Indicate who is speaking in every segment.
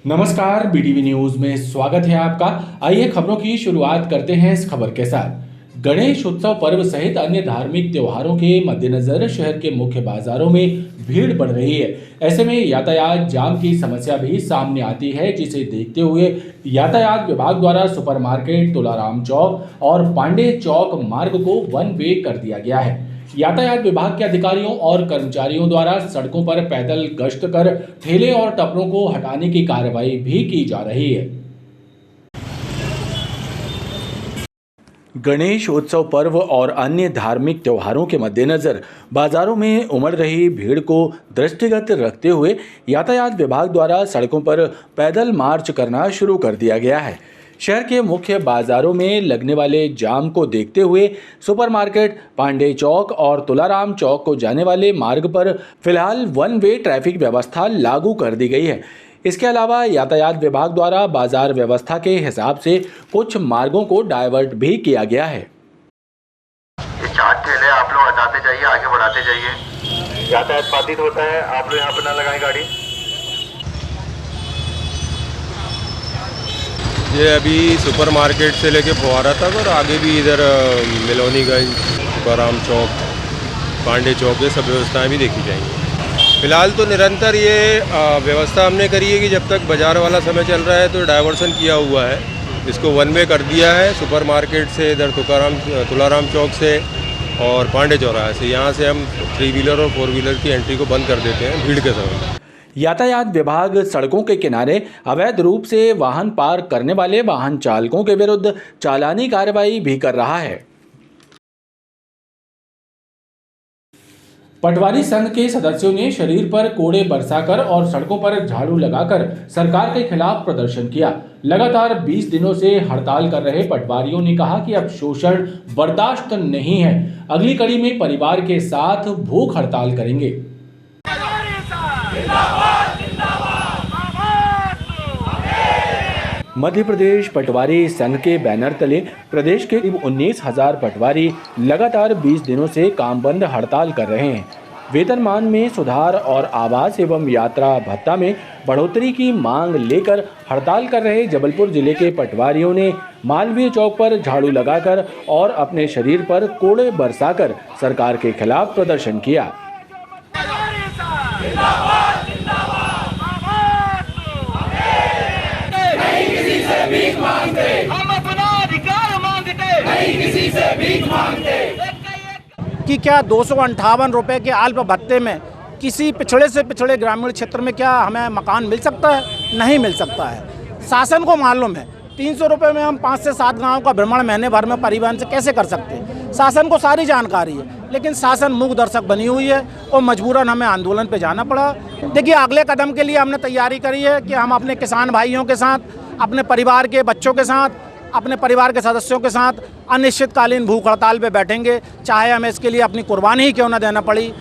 Speaker 1: नमस्कार, BTV news में स्वागत है आपका। आइए खबरों की शुरुआत करते हैं इस खबर के साथ। गणेश उत्सव पर्व सहित अन्य धार्मिक त्योहारों के मद्देनजर शहर के मुख्य बाजारों में भीड़ बढ़ रही है। ऐसे में यातायात जाम की समस्या भी सामने आती है, जिसे देखते हुए यातायात विभाग द्वारा सुपरमार्केट, तुलाराम चौक और पांडे चौक मार्ग को वन वे कर दिया गया है। यातायात विभाग के अधिकारियों और कर्मचारियों द्वारा सड़कों पर पैदल गश्त कर ठेले और टपरों को हटाने की कार्रवाई भी की जा रही है। गणेश उत्सव पर्व और अन्य धार्मिक त्योहारों के मद्देनजर बाजारों में उमड़ रही भीड़ को दृष्टिगत रखते हुए यातायात विभाग द्वारा सड़कों पर पैदल मार्च करना शुरू कर दिया गया है। शहर के मुख्य बाजारों में लगने वाले जाम को देखते हुए सुपरमार्केट, पांडे चौक और तुलाराम चौक को जाने वाले मार्ग पर फिलहाल वन वे ट्रैफिक व्यवस्था लागू कर दी गई है। इसके अलावा यातायात विभाग द्वारा बाजार व्यवस्था के हिसाब से कुछ मार्गों को डायवर्ट भी किया गया है।
Speaker 2: ये 4 ठेले आप लोग हटाते जाइए, आगे बढ़ाते जाइए। यातायात बाधित होता है, आप लोग यहाँ पर ना लगाएं गाड़ी।
Speaker 3: ये अभी सुपरमार्केट से लेके फुहारा तक और आगे भी इधर मिलोनीगंज, तुकाराम चौक, पांडे चौक, ये सब व्यवस्थाएं भी देखी जाएंगी। फिलहाल तो निरंतर ये व्यवस्था हमने करी है कि जब तक बाजार वाला समय चल रहा है तो डायवर्सन किया हुआ है, इसको वन वे कर दिया है। सुपरमार्केट से इधर तुलाराम चौक से और पांडे चौराहे से, यहाँ से हम 3 व्हीलर और 4 व्हीलर की एंट्री को बंद कर देते हैं भीड़ के समय।
Speaker 1: यातायात विभाग सड़कों के किनारे अवैध रूप से वाहन पार्क करने वाले वाहन चालकों के विरुद्ध चालानी कार्रवाई भी कर रहा है। पटवारी संघ के सदस्यों ने शरीर पर कोड़े बरसाकर और सड़कों पर झाड़ू लगाकर सरकार के खिलाफ प्रदर्शन किया। लगातार 20 दिनों से हड़ताल कर रहे पटवारियों ने कहा कि अब शोषण बर्दाश्त नहीं है, अगली कड़ी में परिवार के साथ भूख हड़ताल करेंगे। मध्य प्रदेश पटवारी संघ के बैनर तले प्रदेश के करीब 19,000 पटवारी लगातार 20 दिनों से काम बंद हड़ताल कर रहे हैं। वेतनमान में सुधार और आवास एवं यात्रा भत्ता में बढ़ोतरी की मांग लेकर हड़ताल कर रहे जबलपुर जिले के पटवारियों ने मालवीय चौक पर झाड़ू लगाकर और अपने शरीर पर कोड़े बरसाकर सरकार के खिलाफ प्रदर्शन किया।
Speaker 4: हम अपना अधिकार मांगते, नहीं किसी से भीख मांगते। कि क्या 258 रुपए के अल्प भत्ते में किसी पिछड़े से पिछड़े ग्रामीण क्षेत्र में क्या हमें मकान मिल सकता है? नहीं मिल सकता है। शासन को मालूम है 300 रुपये में हम 5 से 7 गाँव का भ्रमण महीने भर में परिवहन से कैसे कर सकते हैं। शासन को सारी जानकारी है, लेकिन शासन मूक दर्शक बनी हुई है और मजबूरन हमें आंदोलन पे जाना पड़ा। देखिए, अगले कदम के लिए हमने तैयारी करी है कि हम अपने किसान भाइयों के साथ, अपने परिवार के बच्चों के साथ, अपने परिवार के सदस्यों के साथ अनिश्चितकालीन भूख हड़ताल पे बैठेंगे, चाहे हमें इसके लिए अपनी कुर्बानी ही क्यों न देना पड़ी।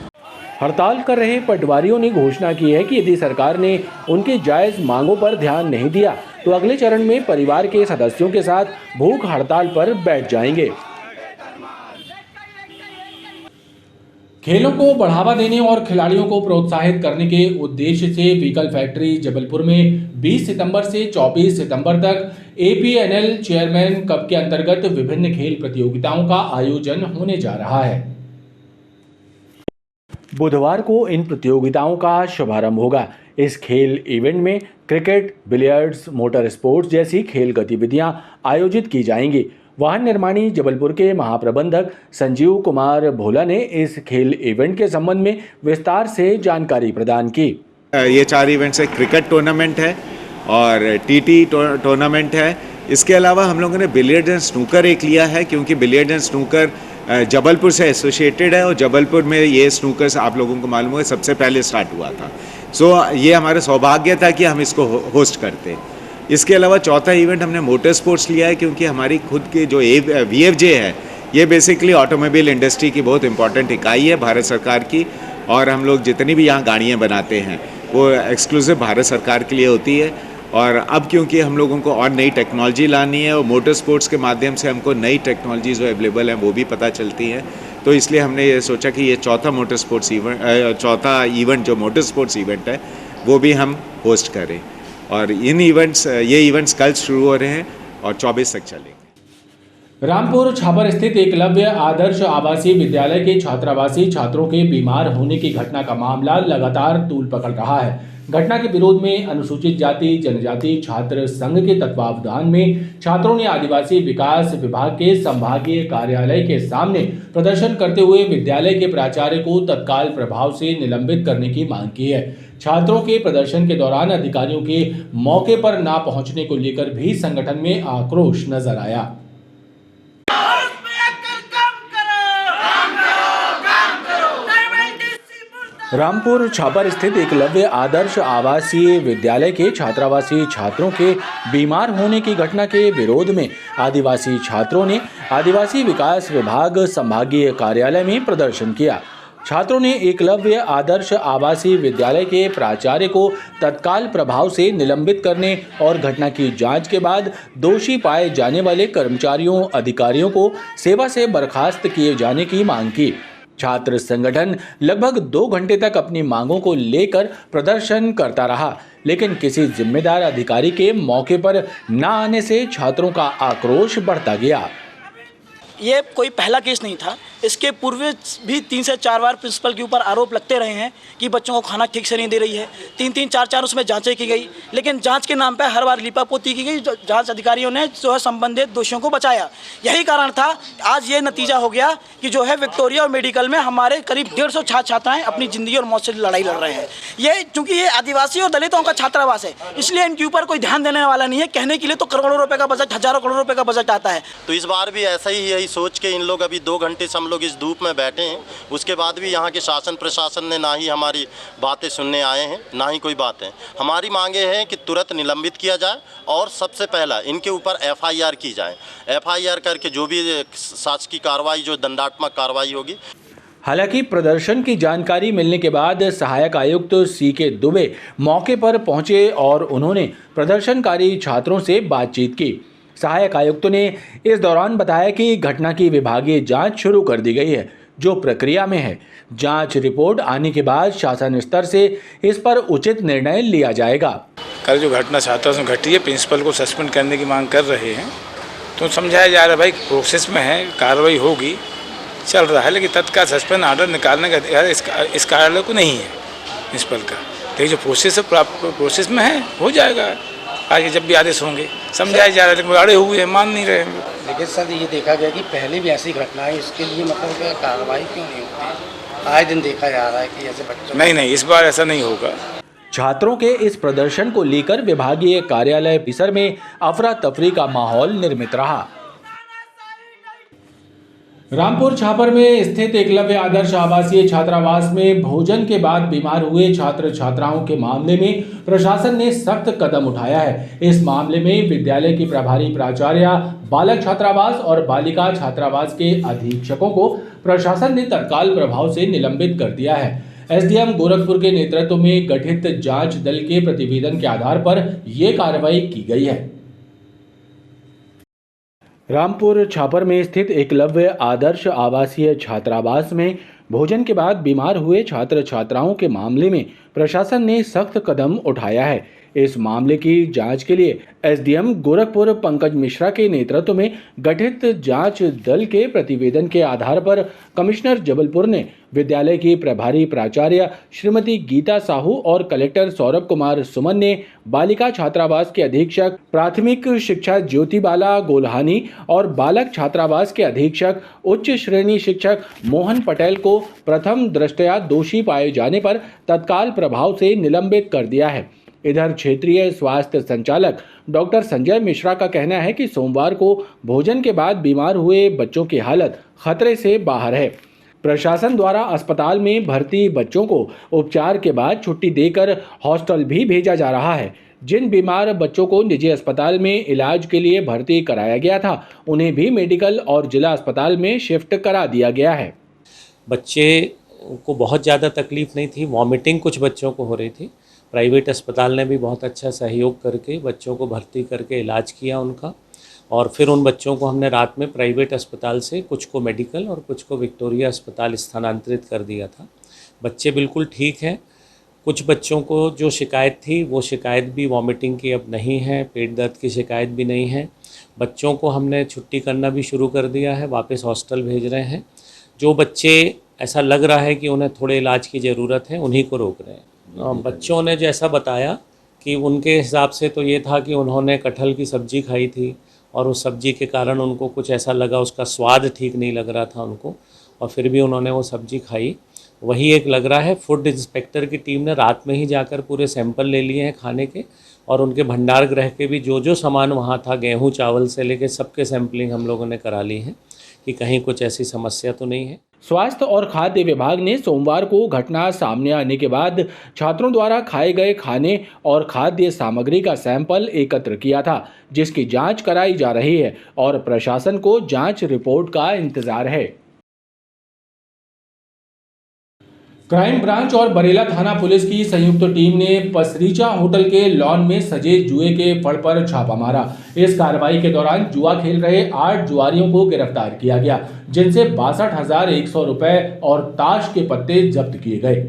Speaker 1: हड़ताल कर रहे पटवारियों ने घोषणा की है कि यदि सरकार ने उनकी जायज मांगों पर ध्यान नहीं दिया तो अगले चरण में परिवार के सदस्यों के साथ भूख हड़ताल पर बैठ जाएंगे। खेलों को बढ़ावा देने और खिलाड़ियों को प्रोत्साहित करने के उद्देश्य से व्हीकल फैक्ट्री जबलपुर में 20 सितंबर से 24 सितंबर तक APNL चेयरमैन कप के अंतर्गत विभिन्न खेल प्रतियोगिताओं का आयोजन होने जा रहा है। बुधवार को इन प्रतियोगिताओं का शुभारंभ होगा। इस खेल इवेंट में क्रिकेट, बिलियर्ड्स, मोटर स्पोर्ट्स जैसी खेल गतिविधियां आयोजित की जाएंगी। वाहन निर्माणी जबलपुर के महाप्रबंधक संजीव कुमार भोला ने इस खेल इवेंट के संबंध में विस्तार से जानकारी प्रदान की।
Speaker 5: ये 4 इवेंट्स है। क्रिकेट टूर्नामेंट है और TT टूर्नामेंट है। इसके अलावा हम लोगों ने बिलियर्ड्स एंड स्नूकर एक लिया है, क्योंकि बिलियर्ड्स एंड स्नूकर जबलपुर से एसोसिएटेड है और जबलपुर में ये स्नूकर आप लोगों को मालूम है सबसे पहले स्टार्ट हुआ था। ये हमारा सौभाग्य था कि हम इसको होस्ट करते। इसके अलावा चौथा इवेंट हमने मोटर स्पोर्ट्स लिया है, क्योंकि हमारी खुद की जो VFJ है ये बेसिकली ऑटोमोबाइल इंडस्ट्री की बहुत इंपॉर्टेंट इकाई है भारत सरकार की, और हम लोग जितनी भी यहाँ गाड़ियाँ बनाते हैं वो एक्सक्लूसिव भारत सरकार के लिए होती है। और अब क्योंकि हम लोगों को और नई टेक्नोलॉजी लानी है और मोटर स्पोर्ट्स के माध्यम से हमको नई टेक्नोलॉजी जो अवेलेबल हैं वो भी पता चलती हैं, तो इसलिए हमने ये सोचा कि ये चौथा इवेंट जो मोटर स्पोर्ट्स इवेंट है वो भी हम होस्ट करें। और ये इवेंट्स कल शुरू हो रहे हैं और 24 तक चलेंगे।
Speaker 1: रामपुर छापर स्थित एकलव्य आदर्श आवासीय विद्यालय के छात्रावासी छात्रों के बीमार होने की घटना का मामला लगातार तूल पकड़ रहा है। घटना के विरोध में अनुसूचित जाति जनजाति छात्र संघ के तत्वावधान में छात्रों ने आदिवासी विकास विभाग के संभागीय कार्यालय के सामने प्रदर्शन करते हुए विद्यालय के प्राचार्य को तत्काल प्रभाव से निलंबित करने की मांग की है। छात्रों के प्रदर्शन के दौरान अधिकारियों के मौके पर ना पहुंचने को लेकर भी संगठन में आक्रोश नजर आया। रामपुर छापर स्थित एकलव्य आदर्श आवासीय विद्यालय के छात्रावासी छात्रों के बीमार होने की घटना के विरोध में आदिवासी छात्रों ने आदिवासी विकास विभाग संभागीय कार्यालय में प्रदर्शन किया। छात्रों ने एकलव्य आदर्श आवासीय विद्यालय के प्राचार्य को तत्काल प्रभाव से निलंबित करने और घटना की जांच के बाद दोषी पाए जाने वाले कर्मचारियों अधिकारियों को सेवा से बर्खास्त किए जाने की मांग की। छात्र संगठन लगभग 2 घंटे तक अपनी मांगों को लेकर प्रदर्शन करता रहा, लेकिन किसी जिम्मेदार अधिकारी के मौके पर न आने से छात्रों का आक्रोश बढ़ता गया।
Speaker 6: ये कोई पहला केस नहीं था, इसके पूर्व भी 3 से 4 बार प्रिंसिपल के ऊपर आरोप लगते रहे हैं कि बच्चों को खाना ठीक से नहीं दे रही है। 3-3, 4-4 उसमें जांचें की गई, लेकिन जांच के नाम पर हर बार लीपापोती की गई। जांच अधिकारियों ने जो है संबंधित दोषियों को बचाया। यही कारण था आज ये नतीजा हो गया कि जो है विक्टोरिया और मेडिकल में हमारे करीब 150 छात्र छात्राएँ अपनी ज़िंदगी और मौत से लड़ाई लड़ रहे हैं। ये चूँकि ये आदिवासी और दलितों का छात्रावास है, इसलिए इनके ऊपर कोई ध्यान देने वाला नहीं है। कहने के लिए तो करोड़ों रुपये का बजट, हज़ारों करोड़ रुपये का बजट आता है।
Speaker 7: तो इस बार भी ऐसा ही यही सोच के इन लोग अभी 2 घंटे से हम लोग इस धूप में बैठे हैं। उसके बाद भी यहाँ के शासन प्रशासन ने ना ही हमारी बातें सुनने आए हैं, ना ही कोई बातें। हमारी मांगे हैं कि तुरंत निलंबित किया जाए और सबसे पहला इनके ऊपर FIR की जाए। FIR करके जो भी शासकीय कार्रवाई, जो दंडात्मक कार्रवाई होगी।
Speaker 1: हालांकि प्रदर्शन की जानकारी मिलने के बाद सहायक आयुक्त CK दुबे मौके पर पहुंचे और उन्होंने प्रदर्शनकारी छात्रों से बातचीत की। सहायक आयुक्त ने इस दौरान बताया कि घटना की विभागीय जांच शुरू कर दी गई है, जो प्रक्रिया में है। जांच रिपोर्ट आने के बाद शासन स्तर से इस पर उचित निर्णय लिया जाएगा।
Speaker 8: कल जो घटना छात्रों से घटी है, प्रिंसिपल को सस्पेंड करने की मांग कर रहे हैं, तो समझाया जा रहा है भाई प्रोसेस में है, कार्रवाई होगी, चल रहा है, लेकिन तत्काल सस्पेंड ऑर्डर निकालने का अधिकार इस कार्यालय को नहीं है प्रिंसिपल का। लेकिन जो प्रोसेस में है हो जाएगा, आगे जब भी आदेश होंगे समझाया जा रहा है, लेकिन अड़े हुए हैं, मान नहीं रहे हैं।
Speaker 9: लेकिन सर ये देखा गया कि पहले भी ऐसी घटना है, इसके लिए मतलब क्या कार्रवाई क्यों नहीं होती? आए दिन देखा जा रहा है कि ऐसे बच्चों
Speaker 8: नहीं, इस बार ऐसा नहीं होगा।
Speaker 1: छात्रों के इस प्रदर्शन को लेकर विभागीय कार्यालय परिसर में अफरा तफरी का माहौल निर्मित रहा। रामपुर छापर में स्थित एकलव्य आदर्श आवासीय छात्रावास में भोजन के बाद बीमार हुए छात्र छात्राओं के मामले में प्रशासन ने सख्त कदम उठाया है। इस मामले में विद्यालय की प्रभारी प्राचार्य, बालक छात्रावास और बालिका छात्रावास के अधीक्षकों को प्रशासन ने तत्काल प्रभाव से निलंबित कर दिया है। SDM गोरखपुर के नेतृत्व में गठित जांच दल के प्रतिवेदन के आधार पर यह कार्रवाई की गई है। रामपुर छापर में स्थित एकलव्य आदर्श आवासीय छात्रावास में भोजन के बाद बीमार हुए छात्र छात्राओं के मामले में प्रशासन ने सख्त कदम उठाया है। इस मामले की जांच के लिए SDM गोरखपुर पंकज मिश्रा के नेतृत्व में गठित जांच दल के प्रतिवेदन के आधार पर कमिश्नर जबलपुर ने विद्यालय की प्रभारी प्राचार्य श्रीमती गीता साहू और कलेक्टर सौरभ कुमार सुमन ने बालिका छात्रावास के अधीक्षक प्राथमिक शिक्षा ज्योतिबाला गोल्हानी और बालक छात्रावास के अधीक्षक उच्च श्रेणी शिक्षक मोहन पटेल को प्रथम दृष्टया दोषी पाए जाने पर तत्काल प्रभाव से निलंबित कर दिया है। इधर क्षेत्रीय स्वास्थ्य संचालक डॉक्टर संजय मिश्रा का कहना है कि सोमवार को भोजन के बाद बीमार हुए बच्चों की हालत खतरे से बाहर है। प्रशासन द्वारा अस्पताल में भर्ती बच्चों को उपचार के बाद छुट्टी देकर हॉस्टल भी भेजा जा रहा है। जिन बीमार बच्चों को निजी अस्पताल में इलाज के लिए भर्ती कराया गया था, उन्हें भी मेडिकल और जिला अस्पताल में शिफ्ट करा दिया गया है।
Speaker 10: बच्चे को बहुत ज़्यादा तकलीफ नहीं थी, वॉमिटिंग कुछ बच्चों को हो रही थी। प्राइवेट अस्पताल ने भी बहुत अच्छा सहयोग करके बच्चों को भर्ती करके इलाज किया उनका, और फिर उन बच्चों को हमने रात में प्राइवेट अस्पताल से कुछ को मेडिकल और कुछ को विक्टोरिया अस्पताल स्थानांतरित कर दिया था। बच्चे बिल्कुल ठीक हैं, कुछ बच्चों को जो शिकायत थी वो शिकायत भी वॉमिटिंग की अब नहीं है, पेट दर्द की शिकायत भी नहीं है। बच्चों को हमने छुट्टी करना भी शुरू कर दिया है, वापस हॉस्टल भेज रहे हैं। जो बच्चे ऐसा लग रहा है कि उन्हें थोड़े इलाज की ज़रूरत है उन्हीं को रोक रहे हैं। बच्चों ने जैसा बताया कि उनके हिसाब से तो ये था कि उन्होंने कटहल की सब्ज़ी खाई थी और उस सब्ज़ी के कारण उनको कुछ ऐसा लगा, उसका स्वाद ठीक नहीं लग रहा था उनको, और फिर भी उन्होंने वो सब्ज़ी खाई। वही एक लग रहा है। फूड इंस्पेक्टर की टीम ने रात में ही जाकर पूरे सैंपल ले लिए हैं खाने के, और उनके भंडार गृह के भी जो सामान वहाँ था, गेहूँ चावल से लेकर सबके सैंपलिंग हम लोगों ने करा ली है कि कहीं कुछ ऐसी समस्या तो नहीं है।
Speaker 1: स्वास्थ्य और खाद्य विभाग ने सोमवार को घटना सामने आने के बाद छात्रों द्वारा खाए गए खाने और खाद्य सामग्री का सैंपल एकत्र किया था, जिसकी जांच कराई जा रही है और प्रशासन को जांच रिपोर्ट का इंतजार है। क्राइम ब्रांच और बरेला थाना पुलिस की संयुक्त टीम ने पसरीचा होटल के लॉन में सजे जुए के फड़ पर छापा मारा। इस कार्रवाई के दौरान जुआ खेल रहे 8 जुआरियों को गिरफ्तार किया गया, जिनसे 62,100 रुपए और ताश के पत्ते जब्त किए गए।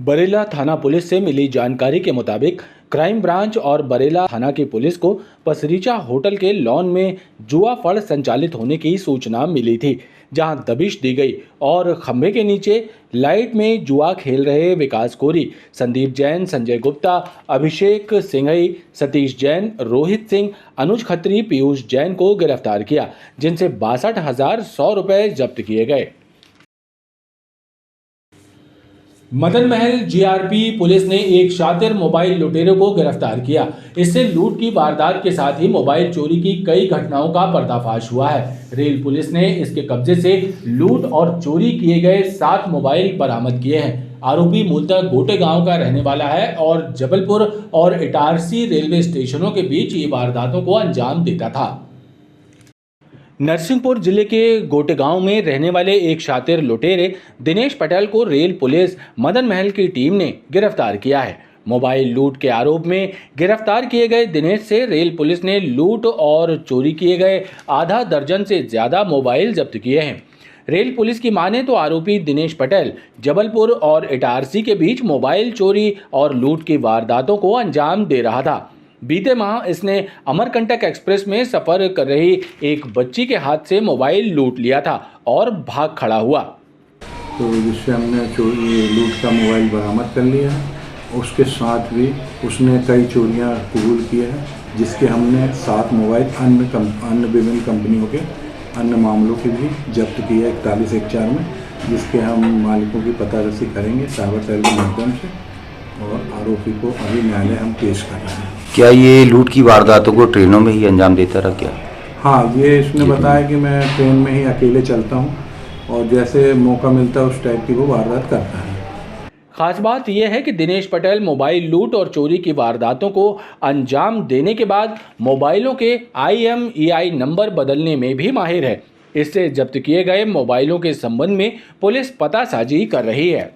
Speaker 1: बरेला थाना पुलिस से मिली जानकारी के मुताबिक क्राइम ब्रांच और बरेला थाना की पुलिस को पसरीचा होटल के लॉन में जुआ फड़ संचालित होने की सूचना मिली थी, जहां दबिश दी गई और खंभे के नीचे लाइट में जुआ खेल रहे विकास कोरी, संदीप जैन, संजय गुप्ता, अभिषेक सिंघई, सतीश जैन, रोहित सिंह, अनुज खत्री, पीयूष जैन को गिरफ्तार किया, जिनसे 62,100 रुपए जब्त किए गए। मदन महल जीआरपी पुलिस ने एक शातिर मोबाइल लुटेरे को गिरफ्तार किया। इससे लूट की वारदात के साथ ही मोबाइल चोरी की कई घटनाओं का पर्दाफाश हुआ है। रेल पुलिस ने इसके कब्जे से लूट और चोरी किए गए 7 मोबाइल बरामद किए हैं। आरोपी मूलतः गोटे गांव का रहने वाला है और जबलपुर और इटारसी रेलवे स्टेशनों के बीच ये वारदातों को अंजाम देता था। नरसिंहपुर जिले के गोटेगांव में रहने वाले एक शातिर लुटेरे दिनेश पटेल को रेल पुलिस मदन महल की टीम ने गिरफ्तार किया है। मोबाइल लूट के आरोप में गिरफ्तार किए गए दिनेश से रेल पुलिस ने लूट और चोरी किए गए आधा दर्जन से ज्यादा मोबाइल जब्त किए हैं। रेल पुलिस की माने तो आरोपी दिनेश पटेल जबलपुर और इटारसी के बीच मोबाइल चोरी और लूट की वारदातों को अंजाम दे रहा था। बीते माह इसने अमरकंटक एक्सप्रेस में सफर कर रही एक बच्ची के हाथ से मोबाइल लूट लिया था और भाग खड़ा हुआ।
Speaker 11: तो जिससे हमने चोरी लूट का मोबाइल बरामद कर लिया है। उसके साथ भी उसने कई चोरियां कबूल की है, जिसके हमने 7 मोबाइल अन्य विभिन्न कंपनियों के अन्य मामलों की भी जब्त की है 4114 में, जिसके हम मालिकों की पतारसी करेंगे साइबर सेल के माध्यम से और आरोपी को अभी न्यायालय हम पेश कर रहे हैं।
Speaker 12: क्या ये लूट की वारदातों को ट्रेनों में ही अंजाम देता रहा क्या?
Speaker 11: हाँ, ये इसने बताया कि मैं ट्रेन में ही अकेले चलता हूँ और जैसे मौका मिलता है उस टाइप की वो वारदात करता है।
Speaker 1: खास बात यह है कि दिनेश पटेल मोबाइल लूट और चोरी की वारदातों को अंजाम देने के बाद मोबाइलों के IMEI नंबर बदलने में भी माहिर है। इससे जब्त किए गए मोबाइलों के संबंध में पुलिस पतासाजी कर रही है।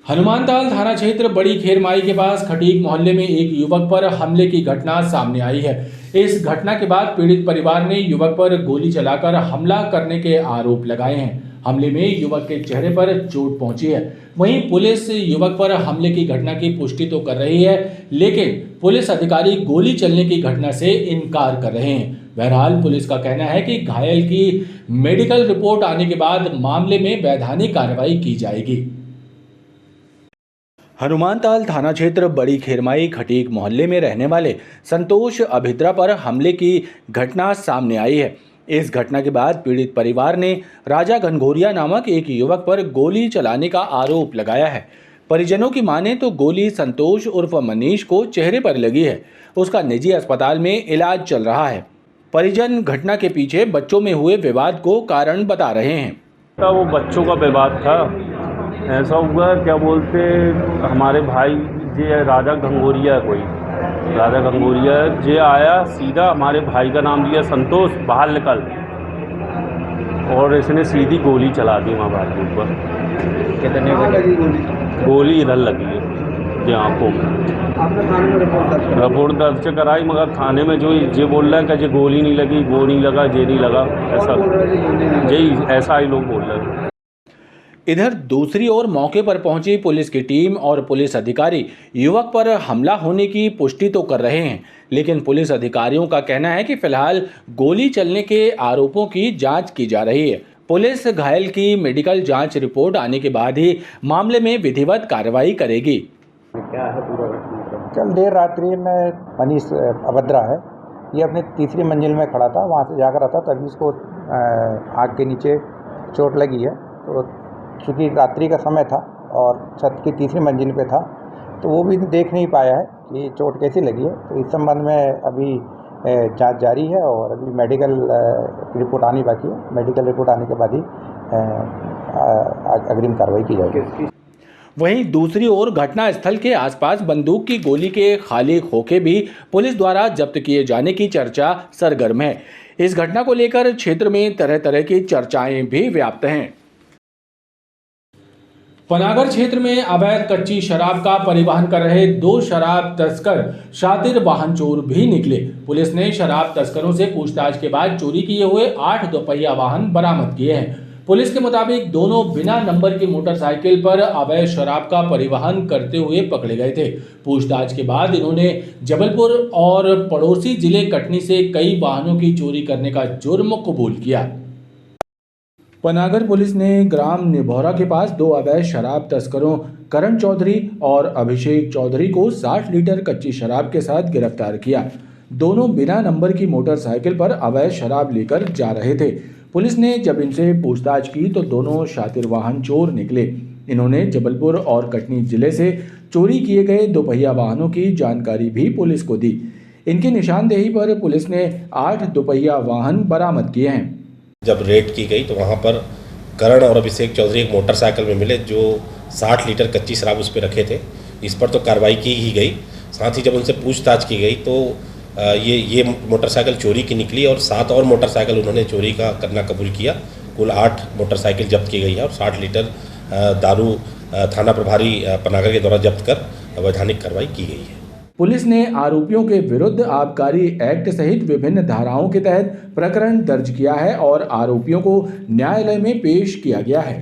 Speaker 1: हनुमानताल थाना क्षेत्र बड़ी खेरमाई के पास खटीक मोहल्ले में एक युवक पर हमले की घटना सामने आई है। इस घटना के बाद पीड़ित परिवार ने युवक पर गोली चलाकर हमला करने के आरोप लगाए हैं। हमले में युवक के चेहरे पर चोट पहुंची है। वहीं पुलिस युवक पर हमले की घटना की पुष्टि तो कर रही है, लेकिन पुलिस अधिकारी गोली चलने की घटना से इनकार कर रहे हैं। बहरहाल पुलिस का कहना है कि घायल की मेडिकल रिपोर्ट आने के बाद मामले में वैधानिक कार्रवाई की जाएगी। हनुमानताल थाना क्षेत्र बड़ी खेरमाई खटीक मोहल्ले में रहने वाले संतोष अभिद्रा पर हमले की घटना सामने आई है। इस घटना के बाद पीड़ित परिवार ने राजा घनघोरिया नामक एक युवक पर गोली चलाने का आरोप लगाया है। परिजनों की माने तो गोली संतोष उर्फ मनीष को चेहरे पर लगी है। उसका निजी अस्पताल में इलाज चल रहा है। परिजन घटना के पीछे बच्चों में हुए विवाद को कारण बता रहे हैं।
Speaker 13: वो बच्चों का विवाद था। ऐसा हुआ क्या बोलते, हमारे भाई ये राजा घंगोरिया, कोई राजा घंगोरिया ये आया सीधा हमारे भाई का नाम दिया संतोष, बाहर निकल, और इसने सीधी गोली चला दी वहाँ भाई के ऊपर। कितने गोली इधर लगी है ये आँखों में। रिपोर्ट दर्ज कराई, मगर थाने में जो ये बोल रहा है कि ये गोली नहीं लगी, वो नहीं लगा, ये नहीं लगा, ऐसा ही लोग बोल रहे हैं।
Speaker 1: इधर दूसरी ओर मौके पर पहुंची पुलिस की टीम और पुलिस अधिकारी युवक पर हमला होने की पुष्टि तो कर रहे हैं, लेकिन पुलिस अधिकारियों का कहना है कि फिलहाल गोली चलने के आरोपों की जांच की जा रही है। पुलिस घायल की मेडिकल जांच रिपोर्ट आने के बाद ही मामले में विधिवत कार्रवाई करेगी।
Speaker 14: कल देर रात्रि में मनीष अभद्रा है, ये अपनी तीसरी मंजिल में खड़ा था, वहाँ से जाकर आता तभी इसको आग के नीचे चोट लगी है। तो चूँकि रात्रि का समय था और छत की तीसरी मंजिल पे था तो वो भी देख नहीं पाया है कि चोट कैसी लगी है। तो इस संबंध में अभी जांच जारी है और अभी मेडिकल रिपोर्ट आनी बाकी है। मेडिकल रिपोर्ट आने के बाद ही अग्रिम कार्रवाई की जाएगी।
Speaker 1: वहीं दूसरी ओर घटनास्थल के आसपास बंदूक की गोली के खाली खोखे भी पुलिस द्वारा जब्त किए जाने की चर्चा सरगर्म है। इस घटना को लेकर क्षेत्र में तरह तरह की चर्चाएं भी व्याप्त हैं। पनागर क्षेत्र में अवैध कच्ची शराब का परिवहन कर रहे 2 शराब तस्कर शातिर वाहन चोर भी निकले। पुलिस ने शराब तस्करों से पूछताछ के बाद चोरी किए हुए 8 दोपहिया वाहन बरामद किए हैं। पुलिस के मुताबिक दोनों बिना नंबर की मोटरसाइकिल पर अवैध शराब का परिवहन करते हुए पकड़े गए थे। पूछताछ के बाद इन्होंने जबलपुर और पड़ोसी जिले कटनी से कई वाहनों की चोरी करने का जुर्म कबूल किया। पनागर पुलिस ने ग्राम निभौरा के पास 2 अवैध शराब तस्करों करण चौधरी और अभिषेक चौधरी को 60 लीटर कच्ची शराब के साथ गिरफ्तार किया। दोनों बिना नंबर की मोटरसाइकिल पर अवैध शराब लेकर जा रहे थे। पुलिस ने जब इनसे पूछताछ की तो दोनों शातिर वाहन चोर निकले। इन्होंने जबलपुर और कटनी जिले से चोरी किए गए दोपहिया वाहनों की जानकारी भी पुलिस को दी। इनकी निशानदेही पर पुलिस ने 8 दोपहिया वाहन बरामद किए हैं।
Speaker 15: जब रेड की गई तो वहाँ पर करण और अभिषेक चौधरी एक मोटरसाइकिल में मिले जो 60 लीटर कच्ची शराब उस पर रखे थे। इस पर तो कार्रवाई की ही गई। साथ ही जब उनसे पूछताछ की गई तो ये मोटरसाइकिल चोरी की निकली और 7 और मोटरसाइकिल उन्होंने चोरी का करना कबूल किया। कुल 8 मोटरसाइकिल जब्त की गई है और 60 लीटर दारू थाना प्रभारी पनागर के द्वारा जब्त कर वैधानिक कार्रवाई की गई है।
Speaker 1: पुलिस ने आरोपियों के विरुद्ध आबकारी एक्ट सहित विभिन्न धाराओं के तहत प्रकरण दर्ज किया है और आरोपियों को न्यायालय में पेश किया गया है।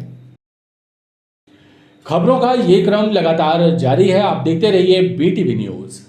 Speaker 1: खबरों का ये क्रम लगातार जारी है। आप देखते रहिए BTV न्यूज़।